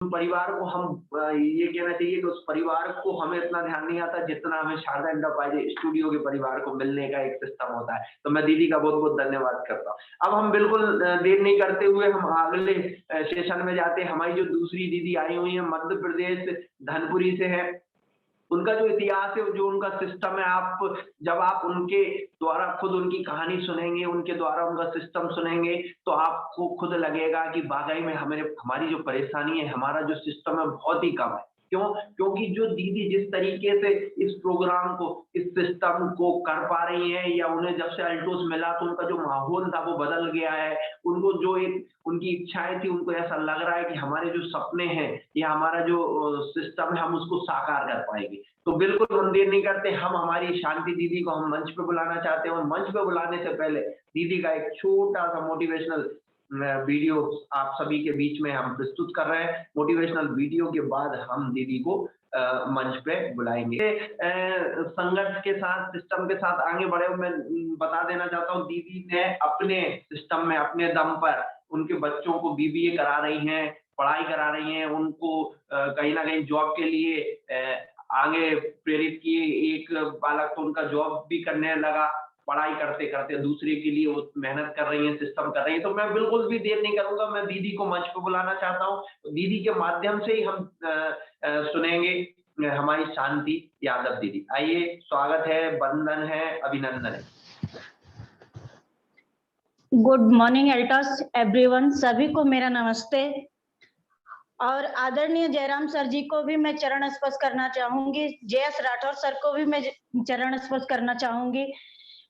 परिवार को हम ये कहना चाहिए कि उस परिवार को हमें इतना ध्यान नहीं आता जितना हमें शारदा एंटरप्राइज स्टूडियो के परिवार को मिलने का एक सिस्टम होता है। तो मैं दीदी का बहुत बहुत धन्यवाद करता हूँ। अब हम बिल्कुल देर नहीं करते हुए हम अगले सेशन में जाते हैं। हमारी जो दूसरी दीदी आई हुई है मध्य प्रदेश धनपुरी से है। उनका जो इतिहास है, जो उनका सिस्टम है, जब आप उनके द्वारा खुद उनकी कहानी सुनेंगे, उनके द्वारा उनका सिस्टम सुनेंगे, तो आपको खुद लगेगा कि वाक़ई में हमारी जो परेशानी है, हमारा जो सिस्टम है, बहुत ही कम है। क्यों? क्योंकि जो दीदी जिस तरीके से इस प्रोग्राम को, इस सिस्टम को कर पा रही हैं, या उन्हें जब से अल्टोस मिला तो उनका जो माहौल था वो बदल गया है। उनको जो एक उनकी इच्छाएँ थी, उनको ऐसा लग रहा है कि हमारे जो सपने हैं या हमारा जो सिस्टम है, हम उसको साकार कर पाएँगे। तो बिल्कुल हम देर नहीं करते, हम हमारी शांति दीदी को हम मंच पे बुलाना चाहते हैं, और मंच पे बुलाने से पहले दीदी का एक छोटा-सा मोटिवेशनल वीडियो आप सभी के बीच में हम प्रस्तुत कर रहे हैं। मोटिवेशनल वीडियो के बाद हम दीदी को मंच पे बुलाएँगे। संघर्ष के साथ, सिस्टम के साथ आगे बढ़े हुए मैं बता देना चाहता हूँ, दीदी ने अपने सिस्टम में, अपने दम पर उनके बच्चों को बीबीए करा रही हैं, पढ़ाई करा रही हैं, उनको कहीं न कहीं जॉब के लिए आगे प्रेरित किए। एक बालक तो उनका जॉब भी करने लगा, पढ़ाई करते-करते दूसरे के लिए वो मेहनत कर रही हैं, सिस्टम कर रही हैं। तो मैं बिल्कुल भी देर नहीं करूँगा, मैं दीदी को मंच पे बुलाना चाहता हूँ। तो दीदी के माध्यम से ही हम सुनेंगे हमारी शांति यादव दीदी। आइए, स्वागत है, वंदन है, अभिनंदन है। गुड मॉर्निंग एल्टर्स एवरीवन, सभी को मेरा नमस्ते। और आदरणीय जयराम सर जी को भी मैं चरण स्पर्श करना चाहूंगी। जेएस राठौर सर को भी मैं चरण स्पर्श करना चाहूंगी।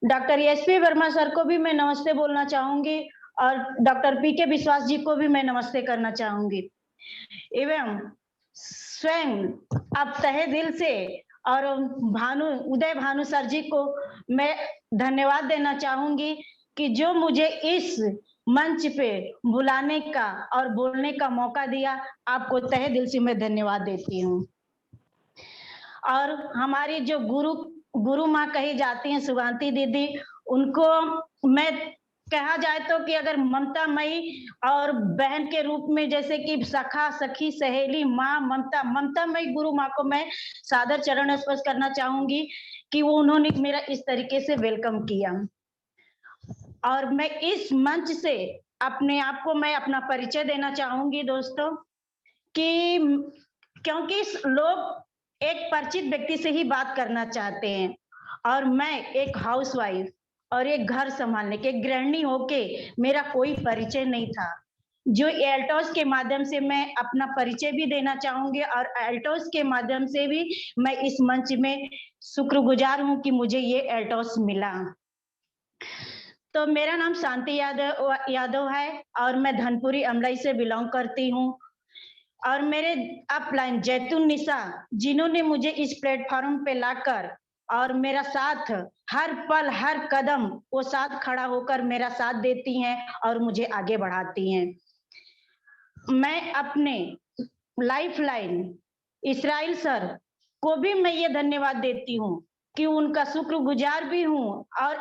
डॉक्टर एसपी वर्मा सर को भी मैं नमस्ते बोलना चाहूंगी, और डॉक्टर पीके विश्वास जी को भी मैं नमस्ते करना चाहूंगी। एवं स्वयं अब तहे दिल से और उदय भानु सर जी को मैं धन्यवाद देना चाहूंगी कि जो मुझे इस मंच पे बुलाने का और बोलने का मौका दिया। आपको तहे दिल से मैं धन्यवाद देती हूँ। और हमारी जो गुरु माँ कही जाती हैं सुगांती दीदी, उनको मैं कहा जाए तो कि अगर ममता मई और बहन के रूप में, जैसे कि सखा, सखी, सहेली, माँ, ममता मई गुरु माँ को मैं सादर चरण स्पर्श करना चाहूंगी कि वो उन्होंने मेरा इस तरीके से वेलकम किया। और मैं इस मंच से अपने आप को मैं अपना परिचय देना चाहूंगी दोस्तों, कि क्योंकि लोग एक परिचित व्यक्ति से ही बात करना चाहते हैं, और मैं एक हाउसवाइफ और एक घर संभालने के गृहिणी होके मेरा कोई परिचय नहीं था, जो एल्टोस के माध्यम से मैं अपना परिचय भी देना चाहूंगी। और एल्टोस के माध्यम से भी मैं इस मंच में शुक्रगुजार हूं कि मुझे ये एल्टोस मिला। तो मेरा नाम शांति यादव है, और मैं धनपुरी अमलाई से बिलोंग करती हूँ। और मेरे अपलाइन जैतून निशा, जिन्होंने मुझे इस प्लेटफॉर्म पे लाकर और मेरा साथ हर पल हर कदम वो साथ खड़ा होकर मेरा साथ देती हैं और मुझे आगे बढ़ाती हैं। मैं अपने लाइफ लाइन इसराइल सर को भी मैं ये धन्यवाद देती हूँ कि उनका शुक्रगुजार भी हूँ, और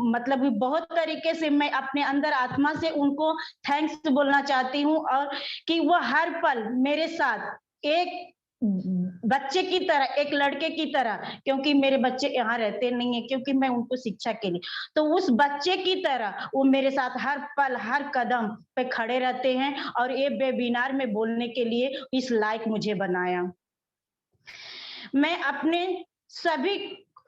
मतलब बहुत तरीके से मैं अपने अंदर आत्मा से उनको थैंक्स बोलना चाहती हूँ, और कि वो हर पल मेरे साथ एक बच्चे की तरह, एक लड़के की तरह, क्योंकि मेरे बच्चे यहाँ रहते नहीं है, क्योंकि मैं उनको शिक्षा के लिए, तो उस बच्चे की तरह वो मेरे साथ हर पल हर कदम पे खड़े रहते हैं, और ये वेबिनार में बोलने के लिए इस लायक मुझे बनाया। मैं अपने सभी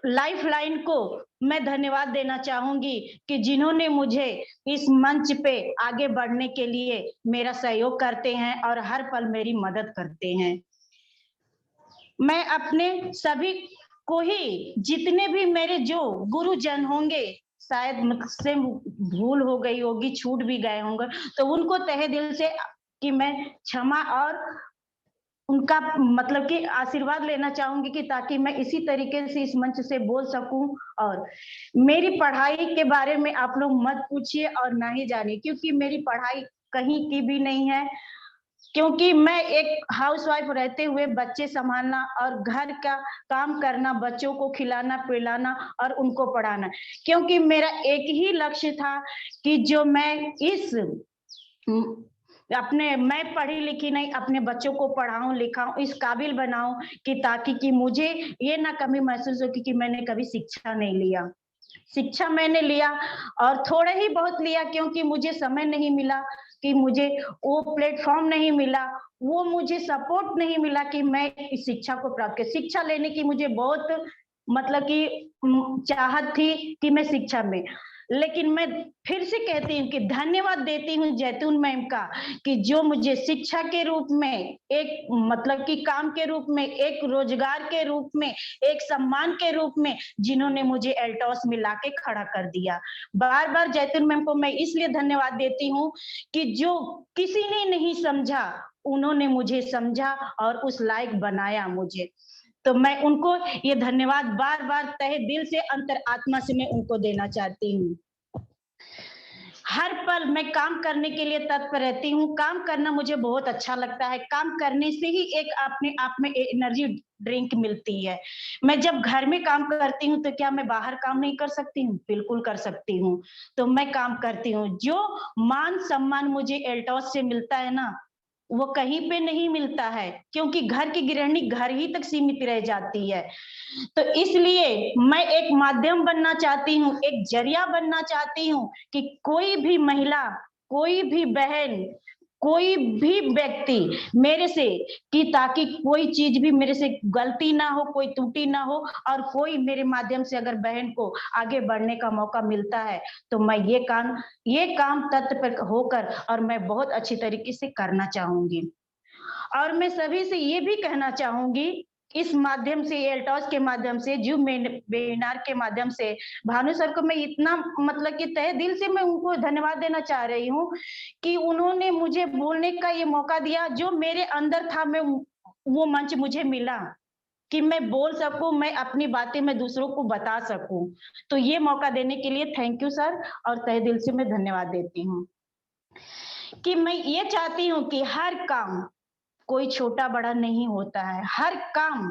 लाइफ लाइन को मैं धन्यवाद देना चाहूंगी कि जिन्होंने मुझे इस मंच पे आगे बढ़ने के लिए मेरा सहयोग करते हैं और हर पल मेरी मदद करते हैं। मैं अपने सभी को ही, जितने भी मेरे जो गुरुजन होंगे, शायद मुझसे भूल हो गई होगी, छूट भी गए होंगे, तो उनको तहे दिल से कि मैं क्षमा और उनका मतलब कि आशीर्वाद लेना चाहूंगी, कि ताकि मैं इसी तरीके से इस मंच से बोल सकूं। और मेरी पढ़ाई के बारे में आप लोग मत पूछिए और ना ही जानिए, क्योंकि मेरी पढ़ाई कहीं की भी नहीं है, क्योंकि मैं एक हाउसवाइफ रहते हुए बच्चे संभालना और घर का काम करना, बच्चों को खिलाना पिलाना और उनको पढ़ाना, क्योंकि मेरा एक ही लक्ष्य था कि जो मैं इस मैं पढ़ी लिखी नहीं, अपने बच्चों को पढ़ाऊं लिखाऊं, इस काबिल बनाऊं कि ताकि कि मुझे ये ना कभी महसूस हो कि मैंने कभी शिक्षा नहीं लिया। शिक्षा मैंने लिया और थोड़ा ही बहुत लिया, क्योंकि मुझे समय नहीं मिला, कि मुझे वो प्लेटफॉर्म नहीं मिला, वो मुझे सपोर्ट नहीं मिला कि मैं इस शिक्षा को प्राप्त कर। शिक्षा लेने की मुझे बहुत मतलब कि चाहत थी कि मैं शिक्षा में, लेकिन मैं फिर से कहती हूँ कि धन्यवाद देती हूँ जैतून मैम का, कि जो मुझे शिक्षा के रूप में, एक मतलब कि काम के रूप में, एक रोजगार के रूप में, एक सम्मान के रूप में, जिन्होंने मुझे एल्टॉस में लाके खड़ा कर दिया। बार बार जैतून मैम को मैं इसलिए धन्यवाद देती हूँ कि जो किसी ने नहीं समझा, उन्होंने मुझे समझा और उस लायक बनाया मुझे। तो मैं उनको ये धन्यवाद बार बार तहे दिल से, अंतर आत्मा से मैं उनको देना चाहती हूँ। हर पल मैं काम करने के लिए तत्पर रहती हूँ। काम करना मुझे बहुत अच्छा लगता है। काम करने से ही एक अपने आप में एनर्जी ड्रिंक मिलती है। मैं जब घर में काम करती हूँ तो क्या मैं बाहर काम नहीं कर सकती हूँ? बिल्कुल कर सकती हूँ। तो मैं काम करती हूँ। जो मान सम्मान मुझे एल्टॉस से मिलता है ना, वो कहीं पे नहीं मिलता है, क्योंकि घर की गृहिणी घर ही तक सीमित रह जाती है। तो इसलिए मैं एक माध्यम बनना चाहती हूँ, एक जरिया बनना चाहती हूँ कि कोई भी महिला, कोई भी बहन, कोई भी व्यक्ति मेरे से, कि ताकि कोई चीज भी मेरे से गलती ना हो, कोई त्रुटि ना हो, और कोई मेरे माध्यम से अगर बहन को आगे बढ़ने का मौका मिलता है तो मैं ये काम तत्पर होकर और मैं बहुत अच्छी तरीके से करना चाहूंगी। और मैं सभी से ये भी कहना चाहूंगी, इस माध्यम से, एल्टॉस के माध्यम से, जूम वेबिनार के माध्यम से, भानु सर को मैं इतना मतलब कि तहे दिल से मैं उनको धन्यवाद देना चाह रही हूँ कि उन्होंने मुझे बोलने का ये मौका दिया। जो मेरे अंदर था, मैं वो मंच मुझे मिला कि मैं बोल सकूं, मैं अपनी बातें मैं दूसरों को बता सकूं। तो ये मौका देने के लिए थैंक यू सर, और तहे दिल से मैं धन्यवाद देती हूँ। कि मैं ये चाहती हूँ कि हर काम कोई छोटा-बड़ा नहीं होता है। हर काम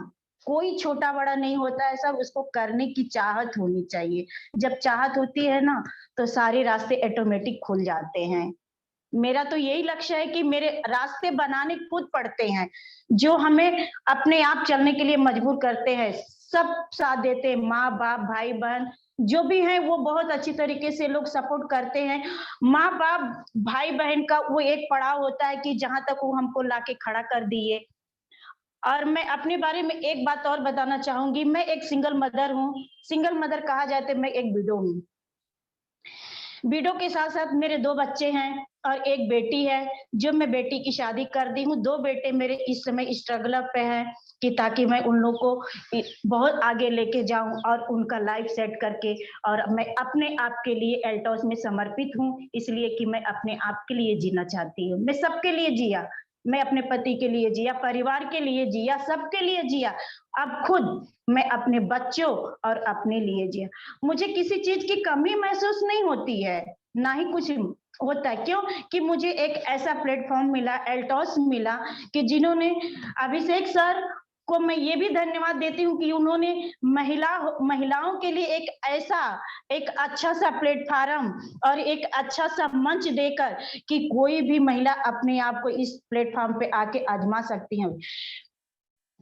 कोई छोटा-बड़ा नहीं होता है, सब उसको करने की चाहत होनी चाहिए। जब चाहत होती है ना, तो सारे रास्ते ऑटोमेटिक खुल जाते हैं। मेरा तो यही लक्ष्य है कि मेरे रास्ते बनाने खुद पड़ते हैं, जो हमें अपने आप चलने के लिए मजबूर करते हैं। सब साथ देते हैं, माँ-बाप, भाई-बहन जो भी हैं, वो बहुत अच्छी तरीके से लोग सपोर्ट करते हैं। माँ-बाप, भाई-बहन का वो एक पड़ाव होता है कि जहाँ तक वो हमको लाके खड़ा कर दिए। और मैं अपने बारे में एक बात और बताना चाहूँगी, मैं एक सिंगल मदर हूँ। सिंगल मदर कहा जाए तो मैं एक विडो हूँ। विडो के साथ-साथ मेरे 2 बच्चे हैं और 1 बेटी है, जो मैं बेटी की शादी कर दी हूँ। 2 बेटे मेरे इस समय स्ट्रगल पे हैं कि ताकि मैं उन लोग को बहुत आगे लेके जाऊँ और उनका लाइफ सेट करके, और मैं अपने आप के लिए एल्टॉस में समर्पित हूँ, इसलिए कि मैं अपने आप के लिए जीना चाहती हूँ। मैं सबके लिए जिया, मैं अपने पति के लिए जिया, परिवार के लिए जिया, सबके लिए जिया। अब खुद मैं अपने बच्चों और अपने लिए जिया। मुझे किसी चीज की कमी महसूस नहीं होती है, ना ही कुछ होता है। क्यों? कि मुझे एक ऐसा प्लेटफॉर्म मिला, एल्टॉस मिला, कि जिन्होंने, अभिषेक सर को मैं ये भी धन्यवाद देती हूँ कि उन्होंने महिलाओं के लिए एक ऐसा, एक अच्छा सा प्लेटफॉर्म और एक अच्छा सा मंच देकर कि कोई भी महिला अपने आप को इस प्लेटफॉर्म पे आके आजमा सकती है,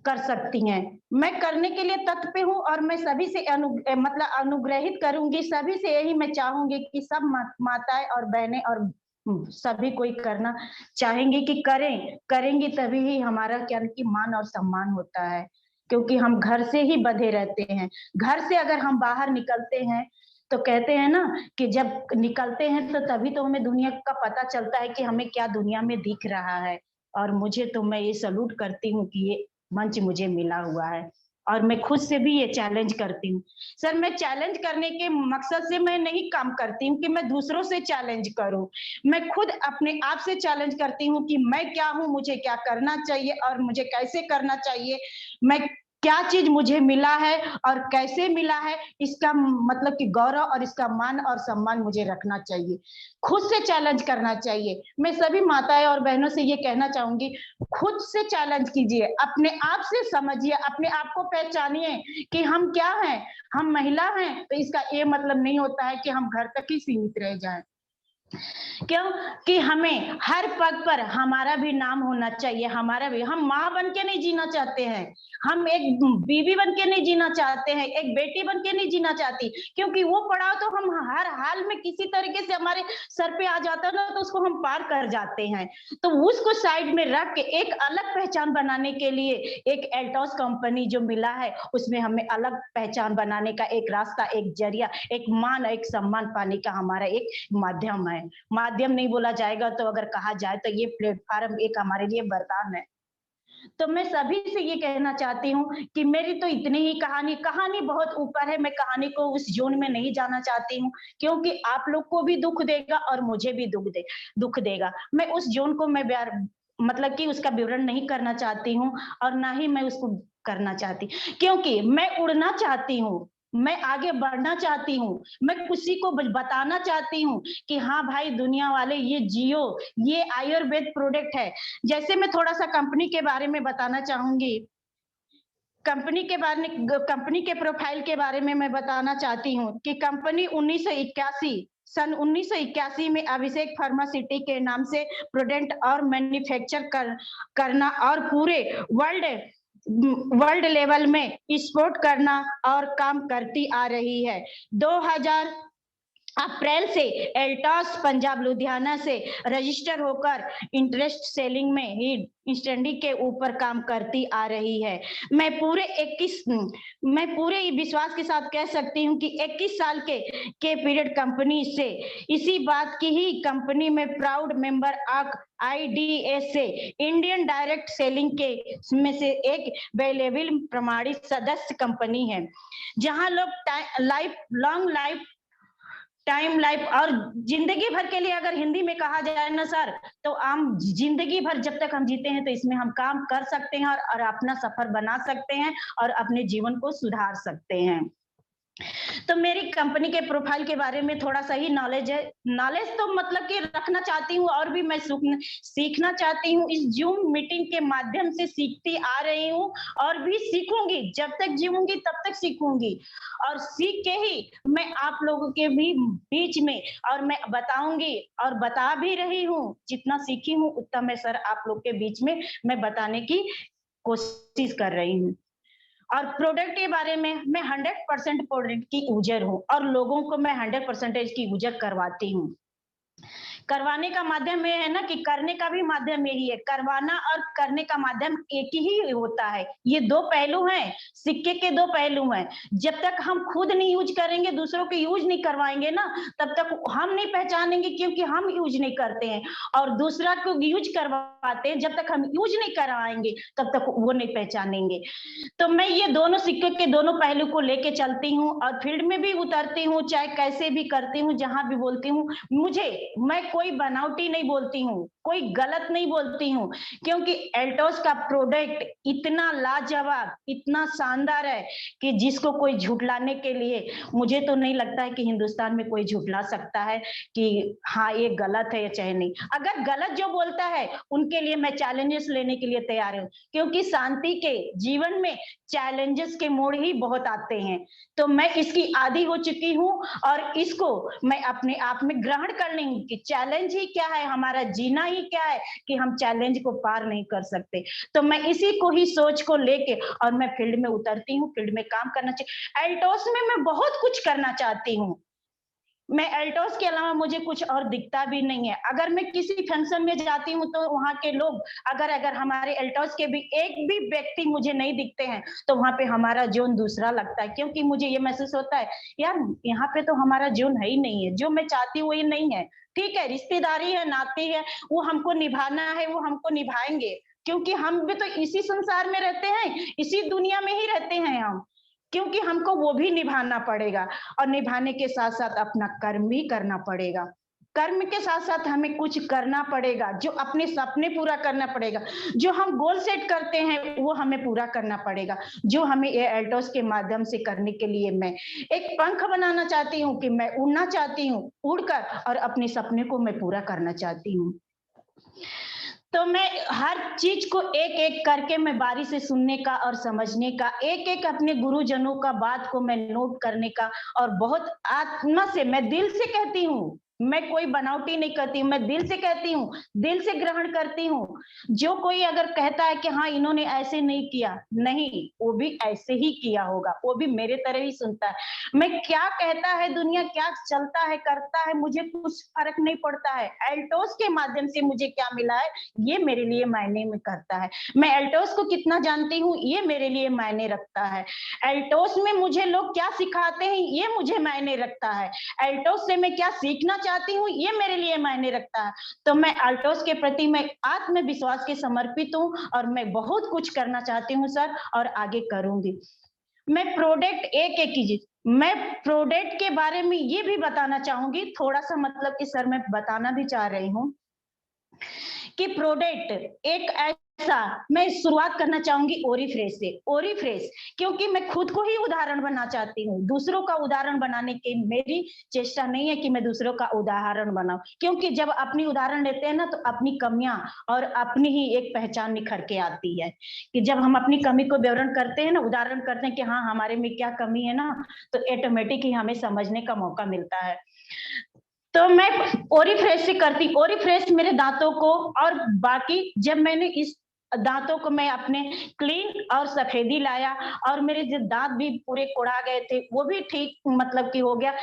कर सकती हैं। मैं करने के लिए तत्पर पे हूँ और मैं सभी से मतलब अनुग्रहित करूँगी, सभी से यही मैं चाहूँगी कि सब माताएँ और बहनें और सभी कोई करना चाहेंगे कि करेंगी तभी ही हमारा क्या कि मान और सम्मान होता है। क्योंकि हम घर से ही बंधे रहते हैं। घर से अगर हम बाहर निकलते हैं, तो कहते हैं ना कि जब निकलते हैं तो तभी तो हमें दुनिया का पता चलता है कि हमें क्या दुनिया में दिख रहा है। और मुझे तो, मैं ये सैल्यूट करती हूँ कि ये मंच मुझे मिला हुआ है और मैं खुद से भी ये चैलेंज करती हूँ। सर, मैं चैलेंज करने के मकसद से मैं नहीं काम करती हूँ कि मैं दूसरों से चैलेंज करूँ। मैं खुद अपने आप से चैलेंज करती हूँ कि मैं क्या हूँ, मुझे क्या करना चाहिए और मुझे कैसे करना चाहिए। मैं क्या चीज़ मुझे मिला है और कैसे मिला है, इसका मतलब कि गौरव और इसका मान और सम्मान मुझे रखना चाहिए। खुद से चैलेंज करना चाहिए। मैं सभी माताएँ और बहनों से ये कहना चाहूँगी, खुद से चैलेंज कीजिए, अपने आप से समझिए, अपने आप को पहचानिए कि हम क्या हैं। हम महिला हैं, तो इसका ये मतलब नहीं होता है कि हम घर तक ही सीमित रह जाएँ। क्यों कि हमें हर पग पर हमारा भी नाम होना चाहिए, हमारा भी, हम माँ बन के नहीं जीना चाहते हैं, हम एक बीवी बन के नहीं जीना चाहते हैं, एक बेटी बन के नहीं जीना चाहती, क्योंकि वो पड़ाव तो हम हर हाल में किसी तरीके से हमारे सर पे आ जाता है ना, तो उसको हम पार कर जाते हैं। तो उसको साइड में रख के एक अलग पहचान बनाने के लिए एक एल्टॉस कंपनी जो मिला है, उसमें हमें अलग पहचान बनाने का एक रास्ता, एक जरिया, एक मान, एक सम्मान पाने का हमारा एक माध्यम है। माध्यम नहीं बोला जाएगा तो अगर कहा जाए तो ये प्लेटफ़ॉर्म एक हमारे लिए वरदान है। तो मैं सभी से ये कहना चाहती हूँ कि मेरी तो इतनी ही कहानी बहुत ऊपर है, मैं कहानी को उस ज़ोन में नहीं जाना चाहती हूँ, क्योंकि आप लोग को भी दुःख देगा और मुझे भी दुःख देगा। मैं उस ज़ोन को मैं मतलब कि उसका विवरण नहीं करना चाहती हूँ और ना ही मैं उसको करना चाहती, क्योंकि मैं उड़ना चाहती हूँ, मैं आगे बढ़ना चाहती हूँ, मैं किसी को बताना चाहती हूँ कि हाँ भाई दुनिया वाले ये जियो, ये आयुर्वेद प्रोडक्ट है। जैसे मैं थोड़ा-सा कंपनी के बारे में बताना चाहूँगी। कंपनी के प्रोफाइल के बारे में मैं बताना चाहती हूँ कि कंपनी 1981 सन 1981 में अभिषेक फार्मास्यूटिक के नाम से प्रोडक्ट और मैन्युफैक्चर करना और पूरे वर्ल्ड वर्ल्ड लेवल में एक्सपोर्ट करना और काम करती आ रही है। 2000 अप्रैल से एल्टॉस पंजाब लुधियाना से रजिस्टर होकर इंटरेस्ट सेलिंग में ही स्टैंडिंग के ऊपर काम करती आ रही है। मैं पूरे विश्वास के साथ कह सकती हूँ कि 21 साल के पीरियड कंपनी से इसी बात की ही कंपनी में प्राउड मेंबर ऑफ आईडीएस से इंडियन डायरेक्ट सेलिंग के में से एक वैल्यूएबल प्रमाणित सदस्य कंपनी है, जहां लोग टाइम लाइफ और जिंदगी भर के लिए अगर हिंदी में कहा जाए ना सर, तो आम जिंदगी भर जब तक हम जीते हैं तो इसमें हम काम कर सकते हैं और अपना सफर बना सकते हैं और अपने जीवन को सुधार सकते हैं। तो मेरी कंपनी के प्रोफाइल के बारे में थोड़ा-सा ही नॉलेज है। नॉलेज तो मतलब कि रखना चाहती हूँ और भी मैं सीखना चाहती हूँ। इस ज़ूम मीटिंग के माध्यम से सीखती आ रही हूँ और भी सीखूँगी। जब तक जीऊँगी तब तक सीखूँगी और सीख के ही मैं आप लोगों के भी बीच में और मैं बताऊँगी और बता भी रही हूँ। जितना सीखी हूँ उतना मैं सर आप लोग के बीच में मैं बताने की कोशिश कर रही हूँ। और प्रोडक्ट के बारे में मैं 100% प्रोडक्ट की यूज़र हूँ और लोगों को मैं 100% की यूज़र करवाती हूँ। करवाने का माध्यम ये है ना कि करने का भी माध्यम यही है। करवाना और करने का माध्यम एक ही होता है। ये 2 पहलू हैं, सिक्के के 2 पहलू हैं। जब तक हम खुद नहीं यूज़ करेंगे, दूसरों को यूज़ नहीं करवाएँगे ना, तब तक हम नहीं पहचानेंगे क्योंकि हम यूज़ नहीं करते हैं और दूसरा को यूज़ करवाते हैं, जब तक हम यूज़ नहीं करवाएँगे, तब तक वो नहीं पहचानेंगे। तो मैं ये दोनों सिक्के के दोनों पहलू को लेके चलती हूँ और फील्ड में भी उतरती हूँ, चाहे कैसे भी करती हूँ, जहाँ भी बोलती हूँ। मैं कोई बनावटी नहीं बोलती हूँ, कोई गलत नहीं बोलती हूँ, क्योंकि एल्टोस का प्रोडक्ट इतना लाजवाब, इतना शानदार है कि जिसको कोई झुठलाने के लिए मुझे तो नहीं लगता है कि हिंदुस्तान में कोई झुठला सकता है कि हाँ, ये गलत है या चाहे नहीं। अगर गलत जो बोलता है, उनके लिए मैं चैलेंजेस लेने के लिए तैयार हूँ, क्योंकि शांति के जीवन में चैलेंजेस के मोड़ ही बहुत आते हैं। तो मैं इसकी आदी हो चुकी हूँ और इसको मैं अपने आप में ग्रहण कर लेंगी कि चैलेंज ही क्या है, हमारा जीना ही क्या है कि हम चैलेंज को पार नहीं कर सकते। तो मैं इसी को ही सोच को लेके और मैं फील्ड में उतरती हूँ, फील्ड में काम करना एल्टोस में मैं बहुत कुछ करना चाहती हूँ। मैं एल्टोस के अलावा मुझे कुछ और दिखता भी नहीं है। अगर मैं किसी फंक्शन में जाती हूँ तो वहाँ के लोग अगर अगर हमारे एल्टोस के भी एक भी व्यक्ति मुझे नहीं दिखते हैं, तो वहाँ पे हमारा ज़ोन दूसरा लगता है, क्योंकि मुझे ये महसूस होता है, यार यहाँ पे तो हमारा ज़ोन है ही नहीं है, जो मैं चाहती हूँ वो ये नहीं है। ठीक है, रिश्तेदारी है, नाते है, वो हमको निभाना है, वो हमको निभाएँगे, क्योंकि हम भी तो इसी संसार में रहते हैं, इसी दुनिया में ही रहते हैं हम। क्योंकि हमको वो भी निभाना पड़ेगा और निभाने के साथ-साथ अपना कर्म भी करना पड़ेगा। कर्म के साथ-साथ हमें कुछ करना पड़ेगा, जो अपने सपने पूरा करना पड़ेगा। जो हम गोल सेट करते हैं, वो हमें पूरा करना पड़ेगा। जो हमें ये एल्टोस के माध्यम से करने के लिए मैं एक पंख बनाना चाहती हूँ कि मैं उड़ना चाहती हूँ, उड़कर और अपने सपने को मैं पूरा करना चाहती हूँ। तो मैं हर चीज़ को एक-एक करके मैं बारी से सुनने का और समझने का, एक-एक अपने गुरुजनों का बात को मैं नोट करने का और बहुत आत्मा से मैं दिल से कहती हूँ मैं कोई बनावटी नहीं करती हूँ, मैं दिल से कहती हूँ, दिल से ग्रहण करती हूँ। जो कोई अगर कहता है कि हाँ, इन्होंने ऐसे नहीं किया, नहीं, वो भी ऐसे ही किया होगा, वो भी मेरे तरह ही सुनता है। मैं क्या कहता है दुनिया, क्या चलता है, करता है, मुझे कुछ फ़र्क नहीं पड़ता है। एल्टोस के माध्यम से मुझे क्या मिला है, ये मेरे लिए मायने में करता है। मैं एल्टोस को कितना जानती हूँ, ये मेरे लिए मायने रखता है। एल्टोस में मुझे लोग क्या सिखाते हैं, ये मुझे मायने रखता है। एल्टोस से मैं क्या सीखना चाहती हूँ, ये मेरे लिए मायने रखता है। तो मैं एल्टोस के प्रति मैं आत्मविश्वास के समर्पित हूँ और मैं बहुत कुछ करना चाहती हूँ सर, और आगे करूँगी। मैं प्रोडक्ट एक-एक कीजिए, मैं प्रोडक्ट के बारे में ये भी बताना चाहूँगी, थोड़ा-सा मतलब कि सर मैं बताना भी चाह रही हूँ कि प्रोडक्ट एक ऐसा, मैं शुरुआत करना चाहूंगी ओरीफ्रेश से। ओरीफ्रेश क्योंकि मैं खुद को ही उदाहरण बनना चाहती हूँ, दूसरों का उदाहरण बनाने की मेरी चेष्टा नहीं है कि मैं दूसरों का उदाहरण बनाऊं, क्योंकि जब अपनी उदाहरण लेते हैं ना तो अपनी कमियां और अपनी ही एक पहचान निखर के आती है। कि जब हम अपनी कमी को विवरण करते हैं ना, उदाहरण करते हैं कि हाँ हमारे में क्या कमी है ना, तो ऑटोमेटिक ही हमें समझने का मौका मिलता है। तो मैं ओरीफ्रेश से करती, ओरीफ्रेश मेरे दांतों को, और बाकी जब मैंने इस दांतों को मैं अपने क्लीन और सफेदी लाया, और मेरे जो दांत भी पूरे कुड़ा गए थे वो भी ठीक मतलब कि हो गया।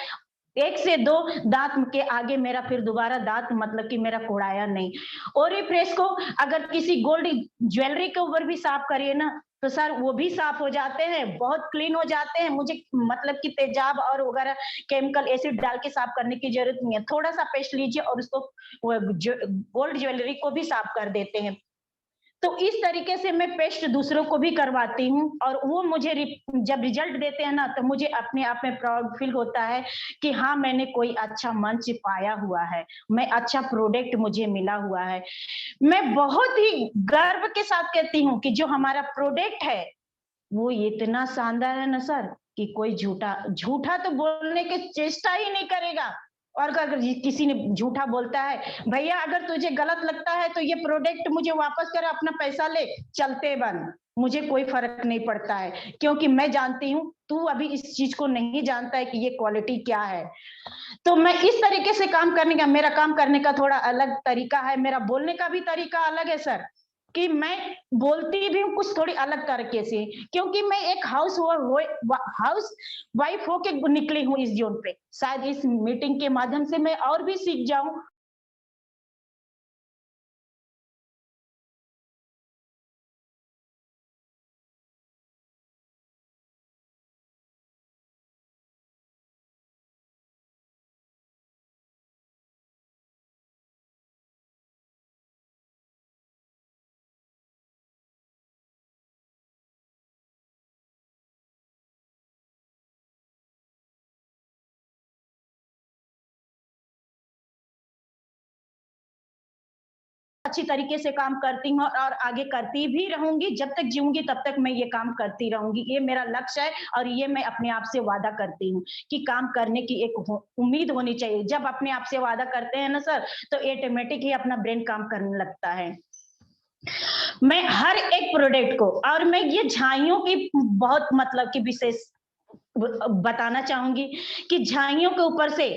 1 से 2 दांत के आगे मेरा फिर दोबारा दांत मतलब कि मेरा कुड़ाया नहीं। ओरीफ्रेश को अगर किसी गोल्ड ज्वेलरी के ऊपर भी साफ करिए ना, तो सर वो भी साफ हो जाते हैं, बहुत क्लीन हो जाते हैं। मुझे मतलब कि तेजाब और वगैरह केमिकल एसिड डाल के साफ करने की जरूरत नहीं है। थोड़ा-सा पेस्ट लीजिए और उसको गोल्ड ज्वेलरी को भी साफ कर देते हैं। तो इस तरीके से मैं पेस्ट दूसरों को भी करवाती हूँ, और वो मुझे जब रिजल्ट देते हैं ना तो मुझे अपने आप में प्राउड फील होता है कि हाँ मैंने कोई अच्छा मंच पाया हुआ है, मैं अच्छा प्रोडक्ट मुझे मिला हुआ है। मैं बहुत ही गर्व के साथ कहती हूँ कि जो हमारा प्रोडक्ट है वो इतना शानदार है ना सर, कि कोई झूठा झूठा तो बोलने की चेष्टा ही नहीं करेगा। और अगर किसी ने झूठा बोलता है, भैया अगर तुझे गलत लगता है तो ये प्रोडक्ट मुझे वापस कर, अपना पैसा ले, चलते बन, मुझे कोई फर्क नहीं पड़ता है, क्योंकि मैं जानती हूँ तू अभी इस चीज को नहीं जानता है कि ये क्वालिटी क्या है। तो मैं इस तरीके से काम करने का, मेरा काम करने का थोड़ा अलग तरीका है, मेरा बोलने का भी तरीका अलग है सर, कि मैं बोलती भी हूँ कुछ थोड़ी अलग तरीके से, क्योंकि मैं एक हाउस वाइफ होके निकली हूँ इस जोन पे। शायद इस मीटिंग के माध्यम से मैं और भी सीख जाऊं। अच्छी तरीके से काम करती हूँ और आगे करती भी रहूंगी, जब तक जीऊंगी तब तक मैं ये काम करती रहूंगी, ये मेरा लक्ष्य है। और ये मैं अपने आप से वादा करती हूँ कि काम करने की एक उम्मीद होनी चाहिए। जब अपने आप से वादा करते हैं ना सर, तो ऑटोमेटिक ही अपना ब्रेन काम करने लगता है। मैं हर एक प्रोडक्ट को, और मैं ये झाइयों की बहुत मतलब कि विशेष बताना चाहूंगी कि झाइयों के ऊपर से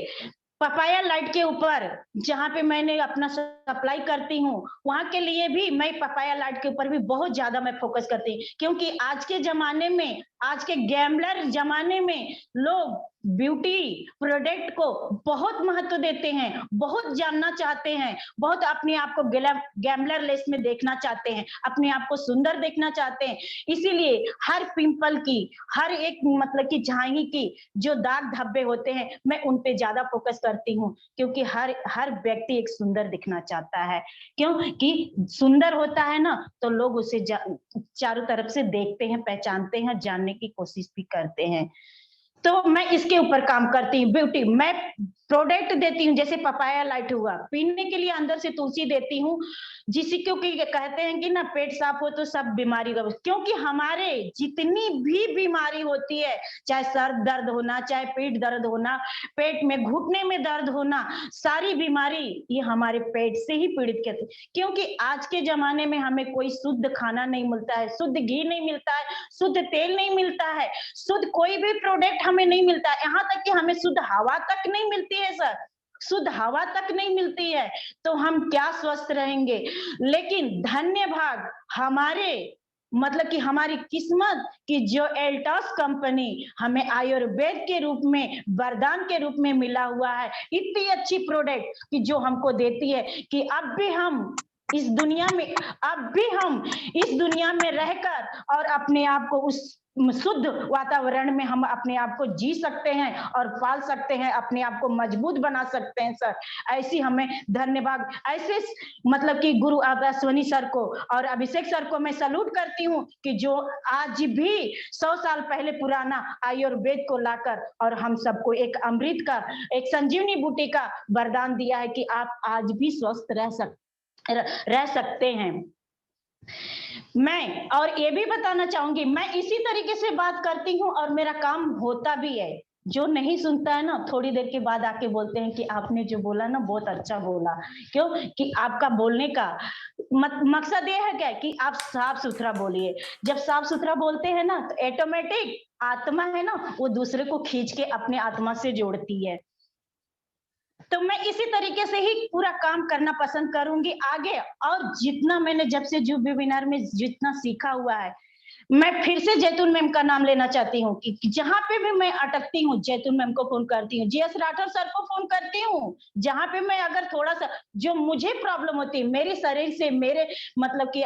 पपाया लाइट के ऊपर जहाँ पे मैंने अपना सप्लाई करती हूँ, वहां के लिए भी मैं पपाया लाइट के ऊपर भी बहुत ज्यादा मैं फोकस करती हूँ, क्योंकि आज के जमाने में, आज के गैम्बलर जमाने में लोग ब्यूटी प्रोडक्ट को बहुत महत्व देते हैं, बहुत जानना चाहते हैं, बहुत अपने आप को गैम्बलर लेस में देखना चाहते हैं, अपने आप को सुंदर देखना चाहते हैं। इसीलिए हर पिंपल की, हर एक मतलब की झाई की जो दाग धब्बे होते हैं, मैं उन पे ज्यादा फोकस करती हूँ, क्योंकि हर हर व्यक्ति एक सुंदर दिखना चाहता है। क्योंकि सुंदर होता है ना तो लोग उसे चारों तरफ से देखते हैं, पहचानते हैं, जानने की कोशिश भी करते हैं। तो मैं इसके ऊपर काम करती हूँ। ब्यूटी मैं प्रोडक्ट देती हूँ, जैसे पपाया लाइट हुआ, पीने के लिए अंदर से तुलसी देती हूँ, जिसे क्योंकि कहते हैं कि ना पेट साफ हो तो सब बीमारी का, क्योंकि हमारे जितनी भी बीमारी होती है, चाहे सर दर्द होना, चाहे पेट दर्द होना, पेट में घुटने में दर्द होना, सारी बीमारी ये हमारे पेट से ही पीड़ित करती, क्योंकि आज के जमाने में हमें कोई शुद्ध खाना नहीं मिलता है, शुद्ध घी नहीं मिलता है, शुद्ध तेल नहीं मिलता है, शुद्ध कोई भी प्रोडक्ट हमें नहीं मिलता है, यहाँ तक कि हमें शुद्ध हवा तक नहीं मिलती है सर। शुद्ध हवा तक नहीं मिलती है तो हम क्या स्वस्थ रहेंगे। लेकिन धन्य भाग हमारे मतलब कि हमारी किस्मत कि जो एल्टॉस कंपनी हमें आयुर्वेद के रूप में वरदान के रूप में मिला हुआ है, इतनी अच्छी प्रोडक्ट कि जो हमको देती है कि अब भी हम इस दुनिया में रहकर और अपने आप को उस शुद्ध वातावरण में हम अपने आप को जी सकते हैं और पाल सकते हैं, अपने आप को मजबूत बना सकते हैं सर। ऐसी हमें धन्यवाद, ऐसे मतलब कि गुरु अश्वनी सर को और अभिषेक सर को मैं सैल्यूट करती हूँ कि जो आज भी 100 साल पहले पुराना आयुर्वेद को लाकर और हम सबको एक अमृत का, एक संजीवनी बूटी का वरदान दिया है कि आप आज भी स्वस्थ रह सकते हैं। मैं और ये भी बताना चाहूंगी, मैं इसी तरीके से बात करती हूँ और मेरा काम होता भी है। जो नहीं सुनता है ना, थोड़ी देर के बाद आके बोलते हैं कि आपने जो बोला ना बहुत अच्छा बोला। क्यों? कि आपका बोलने का मकसद ये है क्या कि आप साफ सुथरा बोलिए। जब साफ सुथरा बोलते हैं ना तो ऑटोमेटिक आत्मा है ना वो दूसरे को खींच के अपने आत्मा से जोड़ती है। तो मैं इसी तरीके से ही पूरा काम करना पसंद करूंगी आगे। और जितना मैंने जब से जो वेबिनार में जितना सीखा हुआ है, मैं फिर से जैतून मैम का नाम लेना चाहती हूँ कि जहां पे भी मैं अटकती हूँ जैतून मैम को फोन करती हूँ, जीएस राठौर सर को फोन करती हूँ। जहां पे मैं अगर थोड़ा सा जो मुझे प्रॉब्लम होती है मेरे शरीर से, मेरे मतलब कि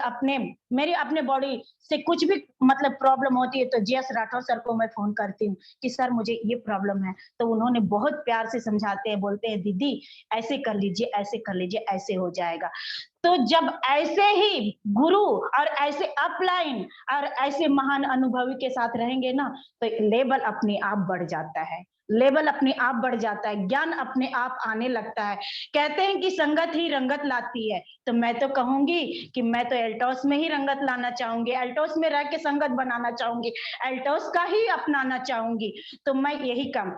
मेरे अपने बॉडी से कुछ भी मतलब प्रॉब्लम होती है तो जीएस राठौर सर को मैं फोन करती हूँ कि सर मुझे ये प्रॉब्लम है। तो उन्होंने बहुत प्यार से समझाते हैं, बोलते हैं दीदी ऐसे कर लीजिए, ऐसे कर लीजिए, ऐसे हो जाएगा। तो जब ऐसे ही गुरु और ऐसे अपलाइन और ऐसे महान अनुभवी के साथ रहेंगे ना तो लेवल अपने आप बढ़ जाता है, लेवल अपने आप बढ़ जाता है, ज्ञान अपने आप आने लगता है। कहते हैं कि संगत ही रंगत लाती है, तो मैं तो कहूंगी कि मैं तो एल्टॉस में ही रंगत लाना चाहूंगी, एल्टॉस में रह के संगत बनाना चाहूंगी, एल्टॉस का ही अपनाना चाहूंगी। तो मैं यही काम,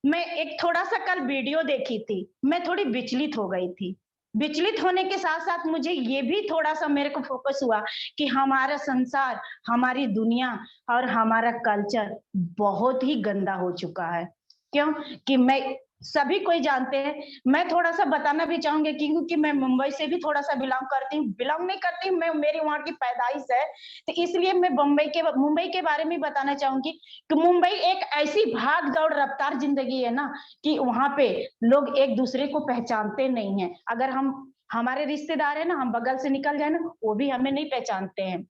मैं एक थोड़ा सा कल वीडियो देखी थी, मैं थोड़ी विचलित हो गई थी। विचलित होने के साथ साथ मुझे ये भी थोड़ा सा मेरे को फोकस हुआ कि हमारा संसार, हमारी दुनिया और हमारा कल्चर बहुत ही गंदा हो चुका है। क्यों? कि मैं सभी कोई जानते हैं। मैं थोड़ा सा बताना भी चाहूंगी क्योंकि मैं मुंबई से भी थोड़ा सा बिलोंग नहीं करती हूँ, मैं मेरी वहां की पैदाइश है, तो इसलिए मैं मुंबई के बारे में बताना चाहूंगी कि मुंबई एक ऐसी भाग दौड़ रफ्तार जिंदगी है ना कि वहां पे लोग एक दूसरे को पहचानते नहीं है। अगर हम हमारे रिश्तेदार है ना, हम बगल से निकल जाए ना वो भी हमें नहीं पहचानते हैं।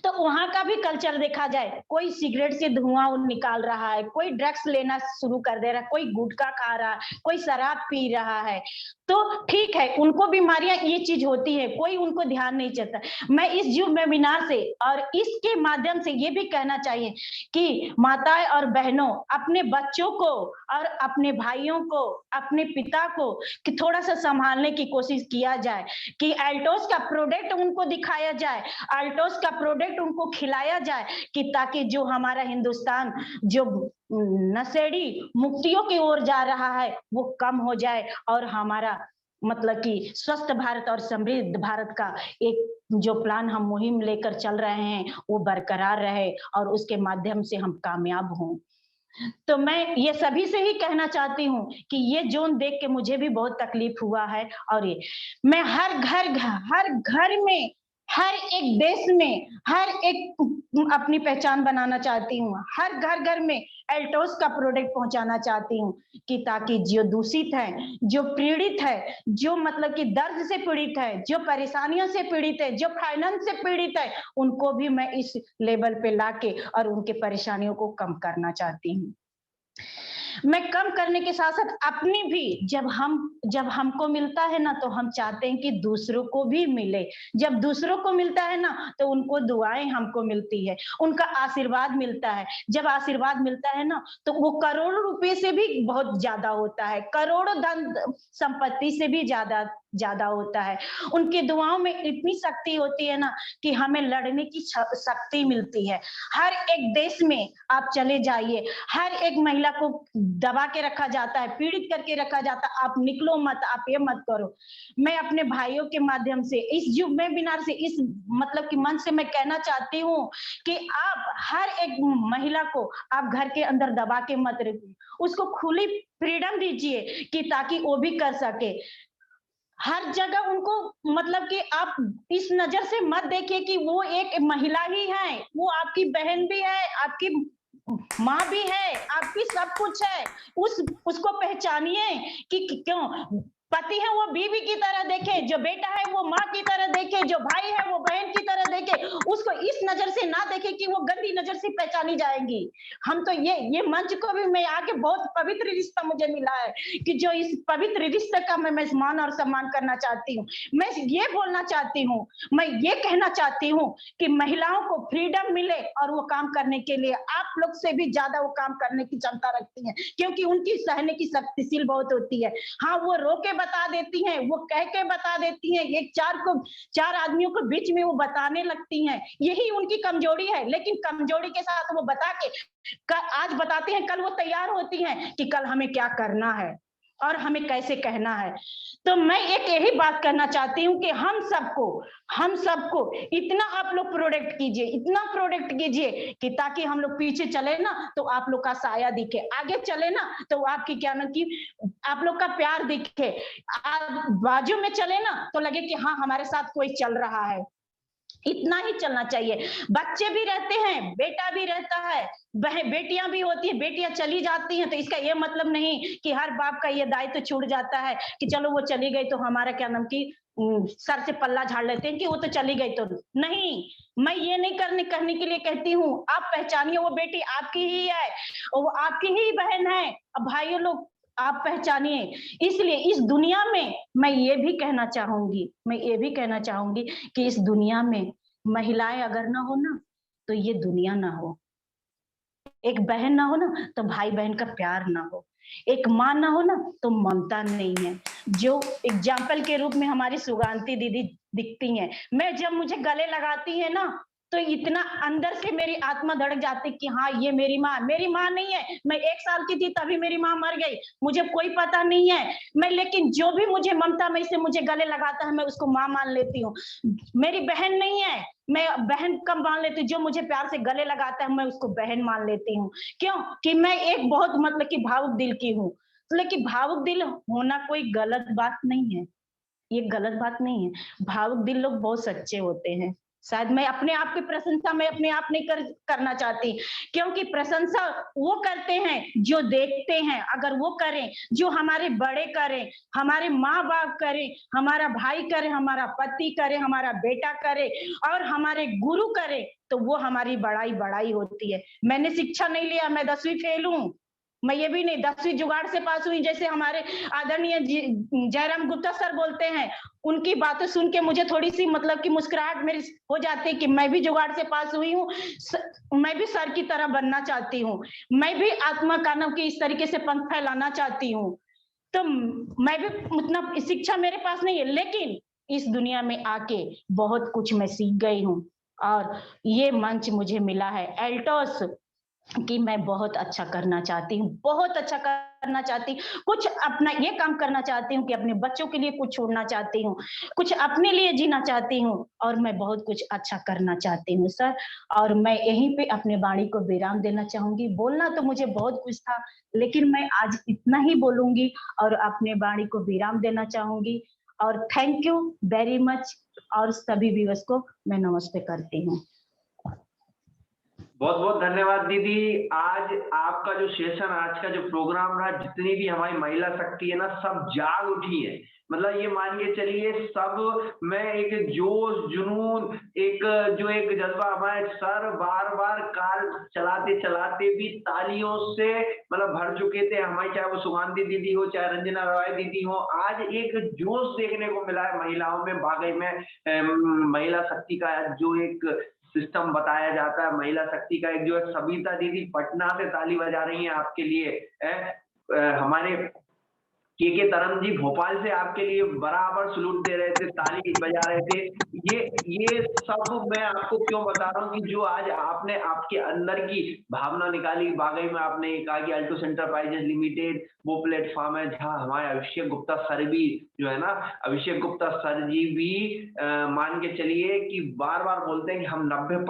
तो वहां का भी कल्चर देखा जाए, कोई सिगरेट से धुआं निकाल रहा है, कोई ड्रग्स लेना शुरू कर दे रहा है, कोई गुटखा खा रहा है, कोई शराब पी रहा है। तो ठीक है, उनको बीमारियां ये चीज होती है, कोई उनको ध्यान नहीं चाहता। मैं इस जूम वेबिनार से और इसके माध्यम से ये भी कहना चाहिए कि माताएं और बहनों अपने बच्चों को और अपने भाइयों को, अपने पिता को कि थोड़ा सा संभालने की कोशिश किया जाए, कि एल्टोस का प्रोडक्ट उनको दिखाया जाए, अल्टोस का प्रोडक्ट उनको खिलाया जाए, कि ताकि जो हमारा हिंदुस्तान जो नशेड़ी मुक्तियों की ओर जा रहा है वो कम हो जाए और हमारा मतलब कि स्वस्थ भारत और समृद्ध भारत का एक जो प्लान हम मुहिम लेकर चल रहे हैं वो बरकरार रहे और उसके माध्यम से हम कामयाब हों। तो मैं ये सभी से ही कहना चाहती हूँ कि ये जोन देख के मुझे भी बहुत तकलीफ हुआ है। और ये मैं हर घर में, हर एक देश में, हर एक अपनी पहचान बनाना चाहती हूँ, हर घर में एल्टोस का प्रोडक्ट पहुंचाना चाहती हूँ कि ताकि जो दूषित है, जो पीड़ित है, जो मतलब कि दर्द से पीड़ित है, जो परेशानियों से पीड़ित है, जो फाइनेंस से पीड़ित है, उनको भी मैं इस लेवल पे लाके और उनके परेशानियों को कम करना चाहती हूँ। मैं कम करने के साथ साथ अपनी भी जब हमको मिलता है ना तो हम चाहते हैं कि दूसरों को भी मिले। जब दूसरों को मिलता है ना तो उनको दुआएं हमको मिलती है, उनका आशीर्वाद मिलता है। जब आशीर्वाद मिलता है ना तो वो करोड़ों रुपए से भी बहुत ज्यादा होता है, करोड़ों धन संपत्ति से भी ज्यादा होता है। उनकी दुआओं में इतनी शक्ति होती है ना कि हमें लड़ने की शक्ति मिलती है। हर एक देश में आप चले जाइए, हर एक महिला को दबा के रखा जाता है, पीड़ित करके रखा जाता है, आप निकलो मत, आप ये मत करो। मैं अपने भाइयों के माध्यम से इस वेबिनार से, इस मतलब कि मंच से मैं मैं कहना चाहती हूँ कि आप हर एक महिला को आप घर के अंदर दबा के मत रखिए, उसको खुली फ्रीडम दीजिए कि ताकि वो भी कर सके। हर जगह उनको मतलब कि आप इस नज़र से मत देखिए कि वो एक महिला ही है, वो आपकी बहन भी है, आपकी माँ भी है, आपकी सब कुछ है। उसको पहचानिए कि क्यों पति है वो बीवी की तरह देखे, जो बेटा है वो माँ की तरह देखे, जो भाई है वो बहन की तरह देखे। उसको इस नज़र से ना देखे कि वो गंदी नज़र से पहचानी जाएँगी। हम तो ये मंच को भी मैं आके बहुत पवित्र रिश्ता मुझे मिला है कि जो इस पवित्र रिश्ते का मैं मान और सम्मान करना चाहती हूँ। मैं ये बोलना चाहती हूँ, मैं ये कहना चाहती हूँ कि महिलाओं को फ्रीडम मिले और वो काम करने के लिए आप लोग से भी ज़्यादा वो काम करने की क्षमता रखती हैं, क्योंकि उनकी सहने की शक्तिशील बहुत होती है। हाँ, वो रो के बता देती हैं, वो कह के बता देती हैं, एक 4 आदमियों के बीच में वो बताने लगती हैं, यही उनकी कमजोरी है। लेकिन कमजोरी के साथ वो बता के आज बताते हैं, कल वो तैयार होती हैं कि कल हमें क्या करना है और हमें कैसे कहना है। तो मैं एक यही बात कहना चाहती हूँ कि हम सबको इतना आप लोग प्रोटेक्ट कीजिए, इतना प्रोटेक्ट कीजिए कि ताकि हम लोग पीछे चले ना तो आप लोग का साया दिखे, आगे चले ना तो आपकी क्या ना कि आप लोग का प्यार दिखे, आप बाजू में चले ना तो लगे कि हाँ, हमारे साथ कोई चल रहा है। इतना ही चलना चाहिए। बच्चे भी रहते हैं, बेटा भी रहता है, बेटियां भी होती है, बेटियां चली जाती हैं तो इसका ये मतलब नहीं कि हर बाप का ये दायित्व छूट जाता है कि चलो वो चली गई तो हमारा क्या नाम की सर से पल्ला झाड़ लेते हैं कि वो तो चली गई तो नहीं। मैं ये नहीं कहने के लिए कहती हूँ, आप पहचानिए वो बेटी आपकी ही है, वो आपकी ही बहन है। अब भाइयों लोग आप पहचानिए। इसलिए इस दुनिया में मैं ये भी कहना चाहूंगी कि इस दुनिया में महिलाएं अगर ना हो ना तो ये दुनिया ना हो। एक बहन ना हो ना तो भाई बहन का प्यार ना हो, एक माँ ना हो ना तो ममता नहीं है। जो एग्जाम्पल के रूप में हमारी सुगांती दीदी दिखती हैं, मैं जब मुझे गले लगाती है ना तो इतना अंदर से मेरी आत्मा धड़क जाती कि हाँ, ये मेरी माँ नहीं है। मैं 1 साल की थी तभी मेरी माँ मर गई, मुझे कोई पता नहीं है। मैं लेकिन जो भी मुझे ममता में से मुझे गले लगाता है मैं उसको माँ मान लेती हूँ। मेरी बहन नहीं है, मैं बहन कम मान लेती हूँ, जो मुझे प्यार से गले लगाता है मैं उसको बहन मान लेती हूँ। क्यों? कि मैं एक बहुत मतलब कि भावुक दिल की हूँ। लेकिन भावुक दिल होना कोई गलत बात नहीं है, ये गलत बात नहीं है। भावुक दिल लोग बहुत सच्चे होते हैं। शायद मैं अपने आप की प्रशंसा मैं अपने आप नहीं करना चाहती, क्योंकि प्रशंसा वो करते हैं जो देखते हैं। अगर वो करें, जो हमारे बड़े करें, हमारे माँ-बाप करें, हमारा भाई करे, हमारा पति करे, हमारा बेटा करे और हमारे गुरु करे, तो वो हमारी बड़ाई होती है। मैंने शिक्षा नहीं लिया, मैं 10वीं फेल हूँ। मैं ये भी नहीं 10वीं जुगाड़ से पास हुई, जैसे हमारे आदरणीय जयराम गुप्ता सर बोलते हैं। उनकी बातें सुन के मुझे थोड़ी-सी मतलब कि मुस्कुराहट मेरी हो जाती है कि मैं भी जुगाड़ से पास हुई हूँ। मैं भी सर की तरह बनना चाहती हूँ। मैं भी आत्मा कानव की इस तरीके से पंख फैलाना चाहती हूँ। तो मैं भी उतना शिक्षा मेरे पास नहीं है, लेकिन इस दुनिया में आके बहुत कुछ मैं सीख गई हूँ और ये मंच मुझे मिला है एल्टोस कि मैं बहुत अच्छा करना चाहती हूँ, बहुत अच्छा करना चाहती हूँ। कुछ अपना ये काम करना चाहती हूँ कि अपने बच्चों के लिए कुछ छोड़ना चाहती हूँ, कुछ अपने लिए जीना चाहती हूँ और मैं बहुत कुछ अच्छा करना चाहती हूँ सर। और मैं यहीं पे अपने वाणी को विराम देना चाहूँगी। बोलना तो मुझे बहुत कुछ था, लेकिन मैं आज इतना ही बोलूँगी और अपने वाणी को विराम देना चाहूँगी और थैंक यू वेरी मच और सभी व्यूअर्स को मैं नमस्ते करती हूँ। बहुत बहुत धन्यवाद दीदी। आज आपका जो सेशन, आज का जो प्रोग्राम रहा, जितनी भी हमारी महिला शक्ति है ना, सब जाग उठी है। मतलब ये मान के चलिए सब में एक जोश जुनून, एक जज्बा, हमारे सर बार बार कार चलाते चलाते भी तालियों से मतलब भर चुके थे। हमारी चाहे वो सुगंधी दीदी हो, चाहे रंजना रॉय दीदी हो, आज एक जोश देखने को मिला है महिलाओं में। वाकई में महिला शक्ति का जो एक सिस्टम बताया जाता है, महिला शक्ति का एक जो है, सबिता दीदी पटना से ताली बजा रही हैं आपके लिए। हमारे के तरन जी भोपाल से आपके लिए बराबर सलूट दे रहे थे, ताली बजा रहे थे। ये सब मैं आपको क्यों बता रहा हूँ कि जो आज आपने आपके अंदर की भावना निकाली, वाक़ई में आपने कहा कि अल्टोस एंटरप्राइजेज़ लिमिटेड वो प्लेटफ़ॉर्म है जहाँ हमारे अभिषेक गुप्ता सर भी जो है ना, अभिषेक गुप्ता सर जी भी मान के चलिए कि बार-बार बोलते हैं कि हम 90